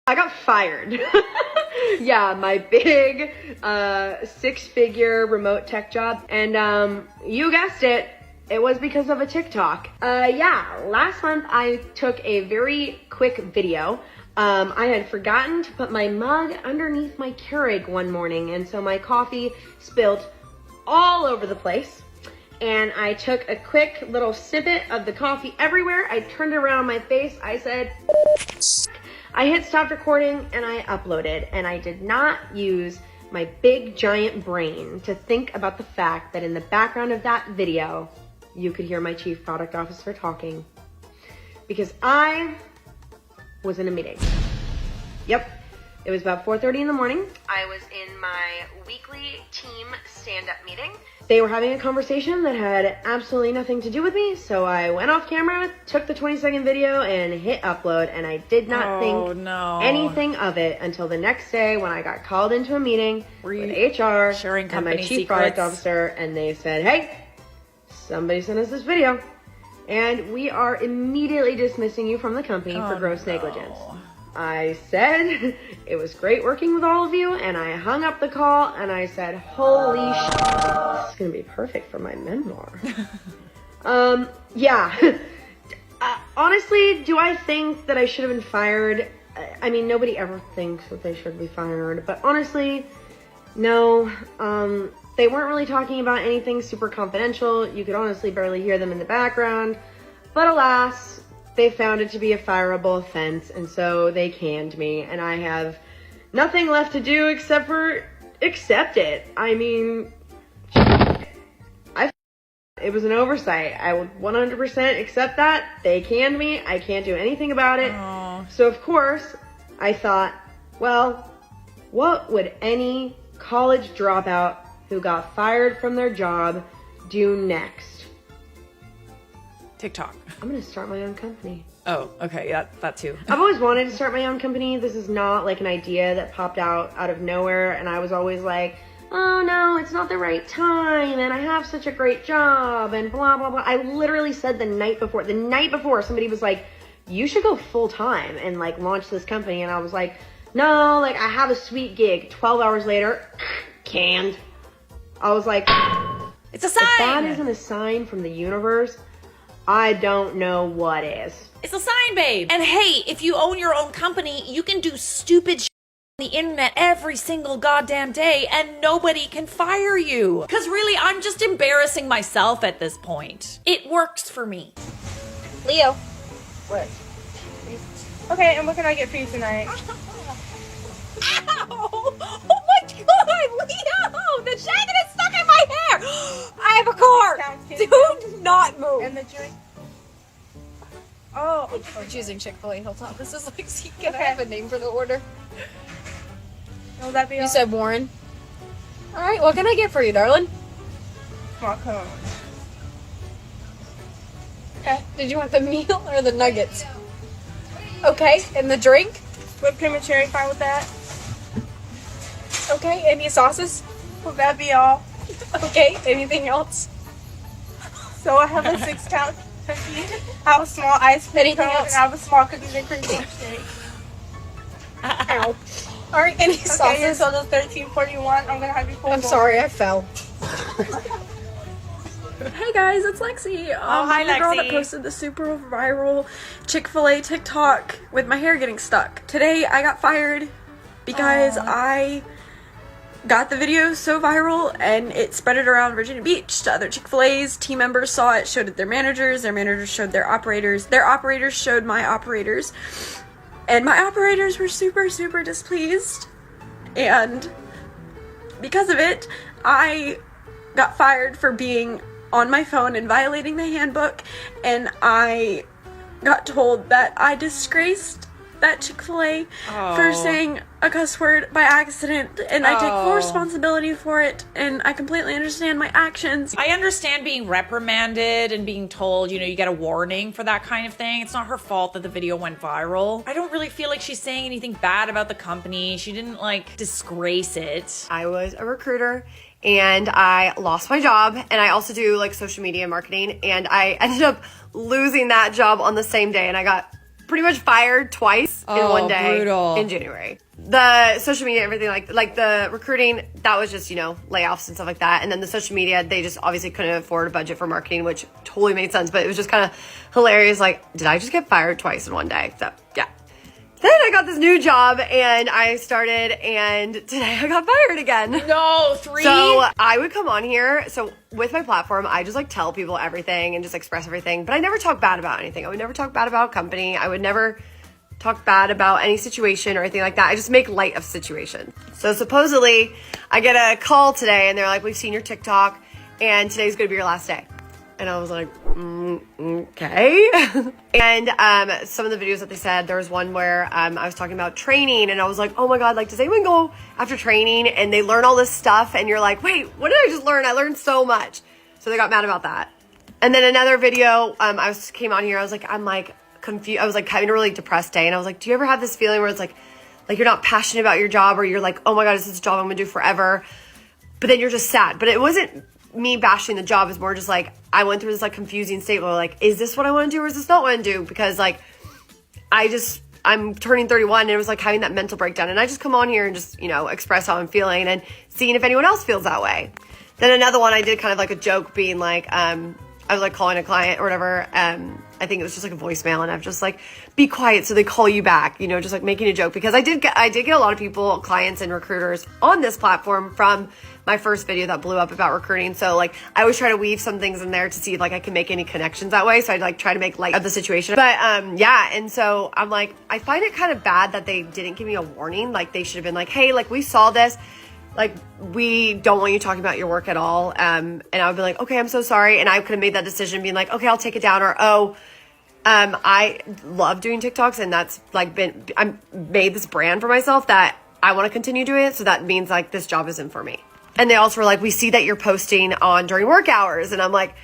I got fired. Yeah, my big 6-figure remote tech job. And you guessed it, it was because of a TikTok. Yeah, last month I took a very quick video. I had forgotten to put my mug underneath my Keurig one morning, and so my coffee spilled all over the place. And I took a quick little snippet of the coffee everywhere. I turned it around on my face. I said, I hit stop recording and I uploaded, and I did not use my big giant brain to think about the fact that in the background of that video, you could hear my chief product officer talking, because I was in a meeting. Yep. It was about 4:30 in the morning. I was in my weekly team stand-up meeting. They were having a conversation that had absolutely nothing to do with me, so I went off camera, took the 20-second video, and hit upload, and I did not think anything of it until the next day when I got called into a meeting with HR and my chief product officer, and they said, hey, somebody sent us this video, and we are immediately dismissing you from the company for gross negligence. I said, it was great working with all of you, and I hung up the call, and I said, holy shit, this is gonna be perfect for my memoir. Yeah. Honestly, do I think that I should have been fired? I mean, nobody ever thinks that they should be fired, but honestly, no. They weren't really talking about anything super confidential. You could honestly barely hear them in the background, but alas, they found it to be a fireable offense, and so they canned me, and I have nothing left to do except for accept it. I mean, it was an oversight. I would 100% accept that. They canned me. I can't do anything about it. So of course, I thought, well, what would any college dropout who got fired from their job do next? TikTok. I'm gonna start my own company. Oh, okay, yeah, that too. I've always wanted to start my own company. This is not like an idea that popped out of nowhere, and I was always like, oh no, it's not the right time, and I have such a great job, and blah, blah, blah. I literally said the night before, somebody was like, you should go full time and like launch this company, and I was like, no, like I have a sweet gig. 12 hours later, canned. I was like, it's a sign. If that isn't a sign from the universe, I don't know what is. It's a sign, babe. And hey, if you own your own company, you can do stupid shit on the internet every single goddamn day and nobody can fire you. Because really, I'm just embarrassing myself at this point. It works for me. Leo. What? Okay, and what can I get for you tonight? Ow! Oh my god, Leo! The shaggy is stuck in my hair! I have a car! Do not move! And the drink? Oh, We're choosing Chick-fil-A Hilltop. This is like, can I have a name for the order? will that be all? You said Warren. Alright, what can I get for you, darling? Small cone. Okay. Did you want the meal or the nuggets? Okay, and the drink? Whipped cream and cherry, fine with that? Okay, any sauces? Will that be all? Okay, anything else? So I have a 6-count cookie, I have a small ice cream Anything cone, else? and I have a small cookies and cream cheesecake. Ow. Alright, any Okay, your sauces? total's $13.41. I'm gonna have you full. I'm sorry, I fell. Hey guys, it's Lexi. hi, I'm the girl that Lexi. posted the super viral Chick-fil-A TikTok with my hair getting stuck. Today I got fired because I got the video so viral and it spread it around Virginia Beach to other Chick-fil-A's. Team members saw it, showed it their managers showed their operators showed my operators, and my operators were super, super displeased, and because of it, I got fired for being on my phone and violating the handbook, and I got told that I disgraced that Chick-fil-A for saying a cuss word by accident, and I take full responsibility for it, and I completely understand my actions. I understand being reprimanded and being told, you know, you get a warning for that kind of thing. It's not her fault that the video went viral. I don't really feel like she's saying anything bad about the company. She didn't, like, disgrace it. I was a recruiter and I lost my job, and I also do like social media marketing, and I ended up losing that job on the same day, and I got pretty much fired twice in one day brutal. in January. The social media, everything like the recruiting, that was just, layoffs and stuff like that. And then the social media, they just obviously couldn't afford a budget for marketing, which totally made sense. But it was just kind of hilarious. Like, did I just get fired twice in one day? So, yeah. Then I got this new job and I started, and today I got fired again. No, 3? So I would come on here. So with my platform, I just like tell people everything and just express everything. But I never talk bad about anything. I would never talk bad about a company. I would never talk bad about any situation or anything like that. I just make light of situations. So supposedly I get a call today and they're like, we've seen your TikTok and today's going to be your last day. And I was like, okay. And some of the videos that they said, there was one where I was talking about training and I was like, oh my God, like, does anyone go after training and they learn all this stuff? And you're like, wait, what did I just learn? I learned so much. So they got mad about that. And then another video, came on here. I was like, I'm like confused. I was like having a really depressed day. And I was like, do you ever have this feeling where it's like you're not passionate about your job, or you're like, oh my God, this is a job I'm gonna do forever. But then you're just sad. But it wasn't me bashing the job. It's more just like, I went through this like confusing state where like, is this what I want to do or is this not what I want to do? Because like, I'm turning 31 and it was like having that mental breakdown. And I just come on here and just, express how I'm feeling and seeing if anyone else feels that way. Then another one I did kind of like a joke being like, I was like calling a client or whatever. I think it was just like a voicemail and I'm just like, be quiet so they call you back, just like making a joke, because I did get a lot of people, clients and recruiters on this platform from my first video that blew up about recruiting. So like I always try to weave some things in there to see if like I can make any connections that way. So I'd like try to make light of the situation. But yeah, and so I'm like, I find it kind of bad that they didn't give me a warning. Like they should have been like, hey, like we saw this. Like, we don't want you talking about your work at all. And I would be like, okay, I'm so sorry. And I could have made that decision being like, okay, I'll take it down. Or, I love doing TikToks. And that's like I made this brand for myself that I want to continue doing it. So that means like this job isn't for me. And they also were like, we see that you're posting during work hours. And I'm like,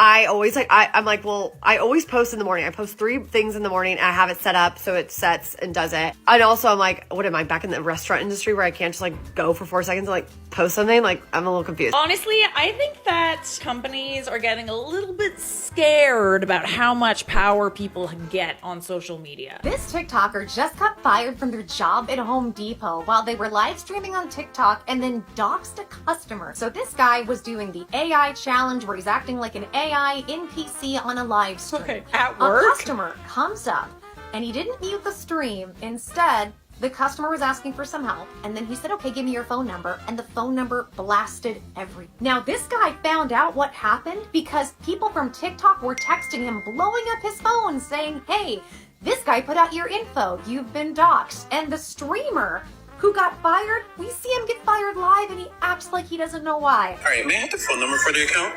I'm like, well, I always post in the morning. I post 3 things in the morning and I have it set up so it sets and does it. And also I'm like, what am I, back in the restaurant industry where I can't just like go for 4 seconds and like post something? Like, I'm a little confused. Honestly, I think that companies are getting a little bit scared about how much power people get on social media. This TikToker just got fired from their job at Home Depot while they were live streaming on TikTok and then doxed a customer. So this guy was doing the AI challenge where he's acting like an AI NPC on a live stream. Okay, at work? A customer comes up and he didn't mute the stream. Instead, the customer was asking for some help, and then he said, okay, give me your phone number, and the phone number blasted everything. Now, this guy found out what happened because people from TikTok were texting him, blowing up his phone, saying, hey, this guy put out your info, you've been doxxed. And the streamer who got fired, we see him get fired live, and he acts like he doesn't know why. All right, may I have the phone number for the account?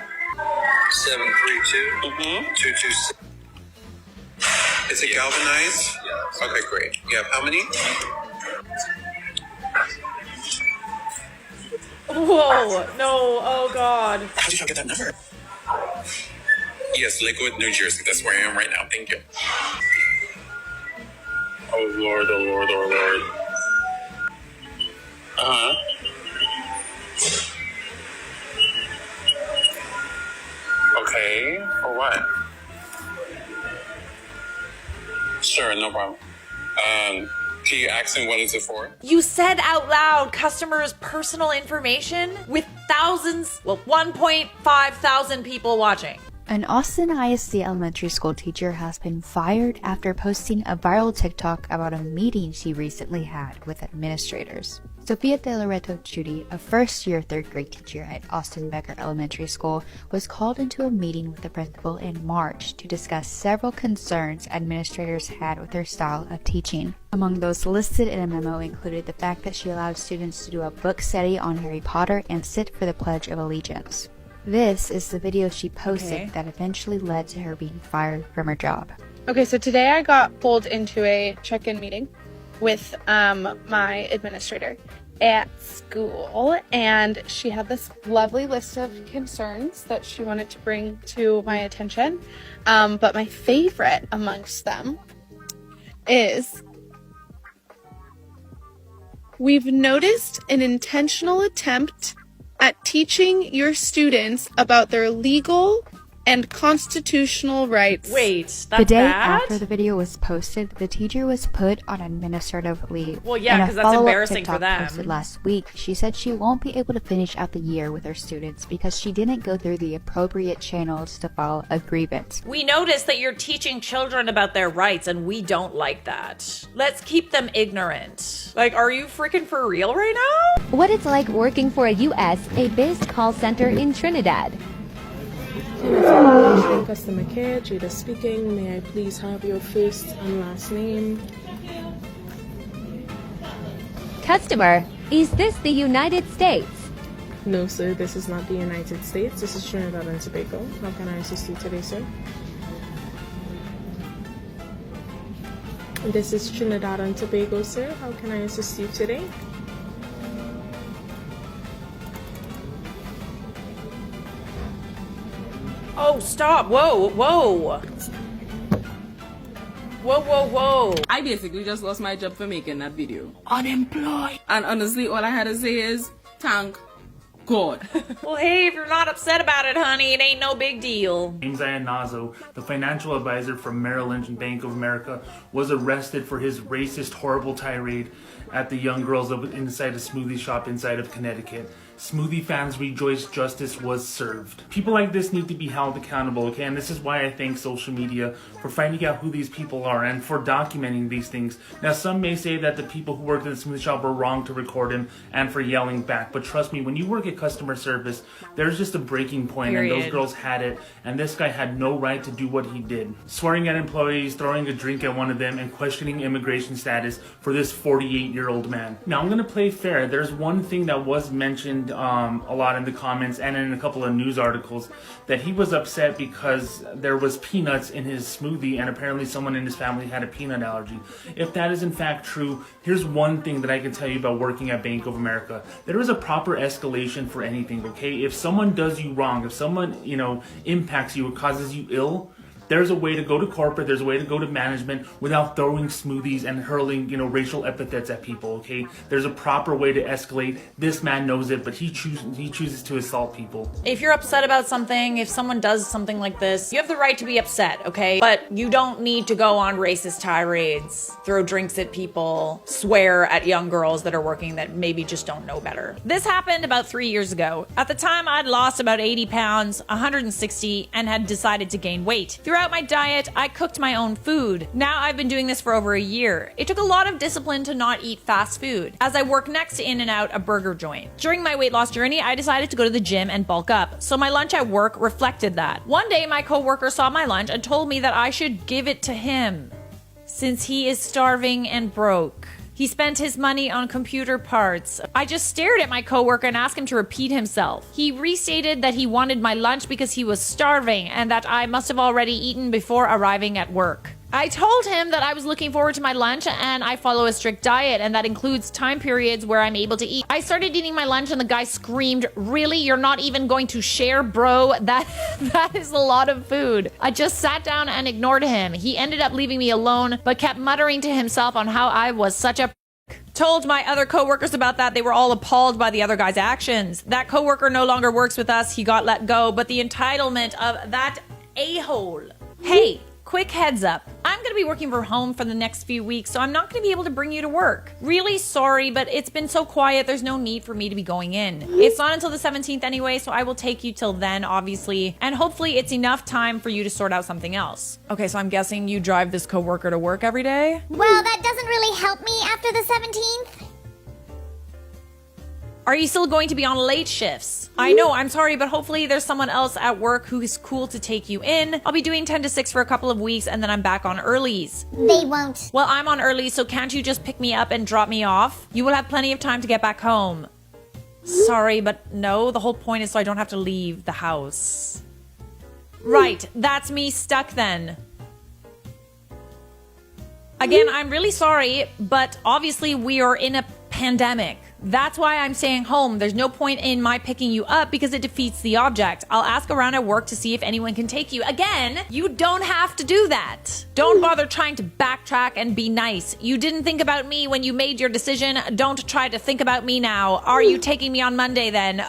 732-226. Is it galvanized? Yes. Okay, great. You have how many? Whoa, no, oh God. How did y'all get that number? Yes, Lakewood, New Jersey. That's where I am right now. Thank you. Oh, Lord, oh, Lord, oh, Lord. Uh-huh. Okay, for what? Sure, no problem. Can you ask him what is it for? You said out loud customers' personal information with thousands, 1.5 thousand people watching. An Austin ISD elementary school teacher has been fired after posting a viral TikTok about a meeting she recently had with administrators. Sophia De Loreto Judy, a first-year 3rd grade teacher at Austin Becker Elementary School, was called into a meeting with the principal in March to discuss several concerns administrators had with her style of teaching. Among those listed in a memo included the fact that she allowed students to do a book study on Harry Potter and sit for the Pledge of Allegiance. This is the video she posted that eventually led to her being fired from her job. Okay, so today I got pulled into a check-in meeting with my administrator at school, and she had this lovely list of concerns that she wanted to bring to my attention. But my favorite amongst them is, we've noticed an intentional attempt at teaching your students about their legal and constitutional rights. Wait, that's The day bad? after the video was posted, the teacher was put on administrative leave. Well, yeah, In a 'cause that's follow-up embarrassing for TikTok them. posted last week, she said she won't be able to finish out the year with her students because she didn't go through the appropriate channels to file a grievance. We noticed that you're teaching children about their rights, and we don't like that. Let's keep them ignorant. Like, are you freaking for real right now? What it's like working for a US-based call center in Trinidad. Customer care, Jada speaking. May I please have your first and last name? Customer, is this the United States? No, sir, this is not the United States. This is Trinidad and Tobago. How can I assist you today, sir? This is Trinidad and Tobago, sir. How can I assist you today? Oh, stop. Whoa, whoa. Whoa, whoa, whoa. I basically just lost my job for making that video. Unemployed. And honestly, all I had to say is, thank God. Well, hey, if you're not upset about it, honey, it ain't no big deal. James Iannazo, the financial advisor from Merrill Lynch and Bank of America, was arrested for his racist, horrible tirade at the young girls inside a smoothie shop inside of Connecticut. Smoothie fans rejoice, justice was served. People like this need to be held accountable, okay? And this is why I thank social media for finding out who these people are and for documenting these things. Now, some may say that the people who worked in the smoothie shop were wrong to record him and for yelling back. But trust me, when you work at customer service, there's just a breaking point, Period. and those girls had it, and this guy had no right to do what he did. Swearing at employees, throwing a drink at one of them, and questioning immigration status for this 48-year-old man. Now, I'm gonna play fair. There's one thing that was mentioned a lot in the comments and in a couple of news articles, that he was upset because there was peanuts in his smoothie and apparently someone in his family had a peanut allergy. If that is in fact true, here's one thing that I can tell you about working at Bank of America. There is a proper escalation for anything, okay? If someone does you wrong, if someone, impacts you or causes you ill, there's a way to go to corporate, there's a way to go to management without throwing smoothies and hurling, racial epithets at people, okay? There's a proper way to escalate. This man knows it, but he chooses to assault people. If you're upset about something, if someone does something like this, you have the right to be upset, okay? But you don't need to go on racist tirades, throw drinks at people, swear at young girls that are working that maybe just don't know better. This happened about 3 years ago. At the time, I'd lost about 80 pounds, 160, and had decided to gain weight. Throughout my diet, I cooked my own food. Now I've been doing this for over a year. It took a lot of discipline to not eat fast food, as I work next to In-N-Out, a burger joint. During my weight loss journey, I decided to go to the gym and bulk up, so my lunch at work reflected that. One day, my coworker saw my lunch and told me that I should give it to him, since he is starving and broke. He spent his money on computer parts. I just stared at my coworker and asked him to repeat himself. He restated that he wanted my lunch because he was starving and that I must have already eaten before arriving at work. I told him that I was looking forward to my lunch and I follow a strict diet, and that includes time periods where I'm able to eat. I started eating my lunch and the guy screamed, "Really? You're not even going to share, bro? That is a lot of food." I just sat down and ignored him. He ended up leaving me alone, but kept muttering to himself on how I was such a Told my other coworkers about that. They were all appalled by the other guy's actions. That coworker no longer works with us. He got let go, but the entitlement of that a-hole. Hey, quick heads up. I'm going to be working from home for the next few weeks, so I'm not going to be able to bring you to work. Really sorry, but it's been so quiet, there's no need for me to be going in. It's not until the 17th anyway, so I will take you till then, obviously, and hopefully it's enough time for you to sort out something else. Okay, so I'm guessing you drive this coworker to work every day? Well, that doesn't really help me after the 17th. Are you still going to be on late shifts? I know, I'm sorry, but hopefully there's someone else at work who is cool to take you in. I'll be doing 10 to 6 for a couple of weeks and then I'm back on earlies. They won't. Well, I'm on early, so can't you just pick me up and drop me off? You will have plenty of time to get back home. Sorry, but no, the whole point is so I don't have to leave the house. Right, that's me stuck then. Again, I'm really sorry, but obviously we are in a pandemic. That's why I'm staying home. There's no point in my picking you up because it defeats the object. I'll ask around at work to see if anyone can take you. Again, you don't have to do that. Don't bother trying to backtrack and be nice. You didn't think about me when you made your decision. Don't try to think about me now. Are you taking me on Monday then? Oh,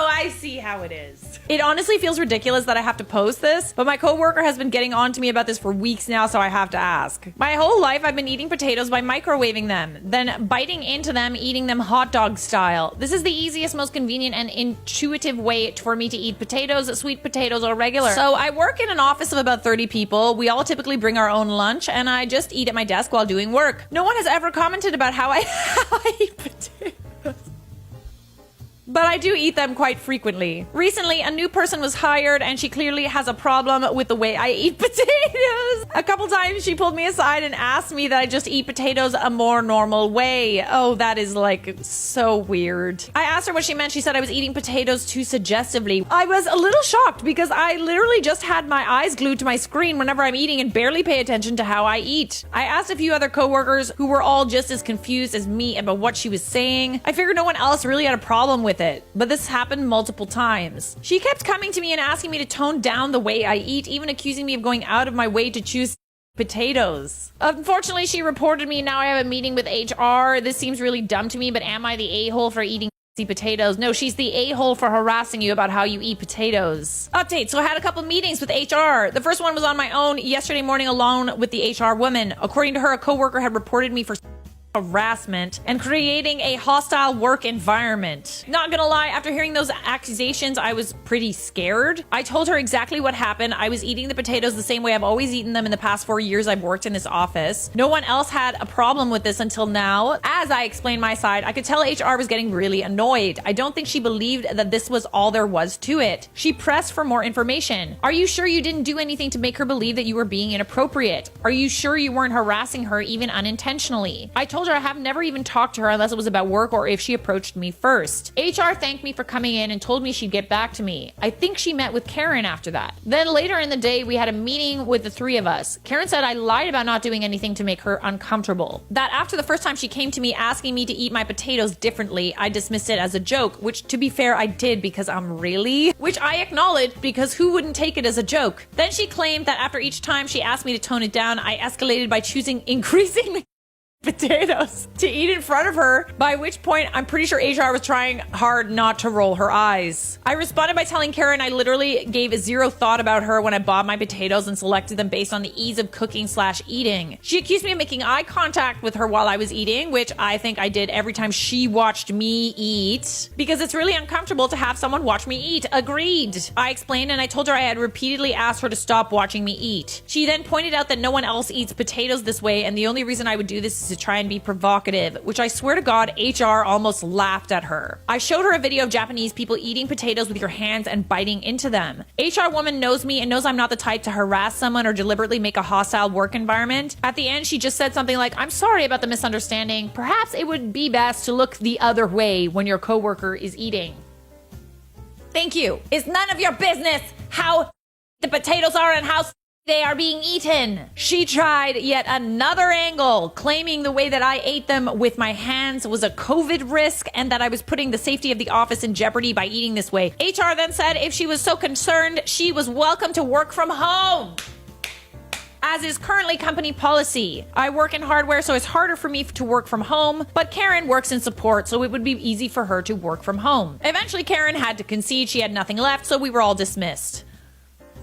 I I see how it is. It honestly feels ridiculous that I have to post this, but my coworker has been getting on to me about this for weeks now, so I have to ask. My whole life I've been eating potatoes by microwaving them, then biting into them, eating them hot dog style. This is the easiest, most convenient, and intuitive way for me to eat potatoes, sweet potatoes, or regular. So I work in an office of about 30 people. We all typically bring our own lunch, and I just eat at my desk while doing work. No one has ever commented about how I eat potatoes. But I do eat them quite frequently. Recently, a new person was hired and she clearly has a problem with the way I eat potatoes. A couple times she pulled me aside and asked me that I just eat potatoes a more normal way. Oh, that is like so weird. I asked her what she meant. She said I was eating potatoes too suggestively. I was a little shocked because I literally just had my eyes glued to my screen whenever I'm eating and barely pay attention to how I eat. I asked a few other coworkers who were all just as confused as me about what she was saying. I figured no one else really had a problem with it, but this happened multiple times. She kept coming to me and asking me to tone down the way I eat, even accusing me of going out of my way to choose potatoes. Unfortunately, she reported me. Now I have a meeting with HR. This seems really dumb to me, but am I the a-hole for eating potatoes? No, she's the a-hole for harassing you about how you eat potatoes. Update. So I had a couple meetings with HR. The first one was on my own yesterday morning alone with the HR woman. According to her, a coworker had reported me for harassment and creating a hostile work environment. Not gonna lie, after hearing those accusations, I was pretty scared. I told her exactly what happened. I was eating the potatoes the same way I've always eaten them in the past 4 years I've worked in this office. No one else had a problem with this until now. As I explained my side, I could tell HR was getting really annoyed. I don't think she believed that this was all there was to it. She pressed for more information. Are you sure you didn't do anything to make her believe that you were being inappropriate? Are you sure you weren't harassing her even unintentionally? I told her I have never even talked to her unless it was about work or if she approached me first. HR thanked me for coming in and told me she'd get back to me. I think she met with Karen after that. Then later in the day, we had a meeting with the three of us. Karen said I lied about not doing anything to make her uncomfortable. That after the first time she came to me asking me to eat my potatoes differently, I dismissed it as a joke, which to be fair, I did because I'm really, which I acknowledged because who wouldn't take it as a joke? Then she claimed that after each time she asked me to tone it down, I escalated by choosing increasing potatoes to eat in front of her, by which point I'm pretty sure HR was trying hard not to roll her eyes. I responded by telling Karen I literally gave zero thought about her when I bought my potatoes and selected them based on the ease of cooking / eating. She accused me of making eye contact with her while I was eating, which I think I did every time she watched me eat, because it's really uncomfortable to have someone watch me eat. Agreed. I explained and I told her I had repeatedly asked her to stop watching me eat. She then pointed out that no one else eats potatoes this way, and the only reason I would do this is to try and be provocative, which I swear to God, HR almost laughed at her. I showed her a video of Japanese people eating potatoes with your hands and biting into them. HR woman knows me and knows I'm not the type to harass someone or deliberately make a hostile work environment. At the end, she just said something like, "I'm sorry about the misunderstanding. Perhaps it would be best to look the other way when your coworker is eating." Thank you. It's none of your business how the potatoes are and how they are being eaten. She tried yet another angle, claiming the way that I ate them with my hands was a COVID risk and that I was putting the safety of the office in jeopardy by eating this way. HR then said if she was so concerned, she was welcome to work from home, as is currently company policy. I work in hardware, so it's harder for me to work from home, but Karen works in support, so it would be easy for her to work from home. Eventually, Karen had to concede she had nothing left, so we were all dismissed.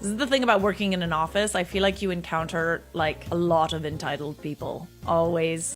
This is the thing about working in an office. I feel like you encounter like a lot of entitled people. Always.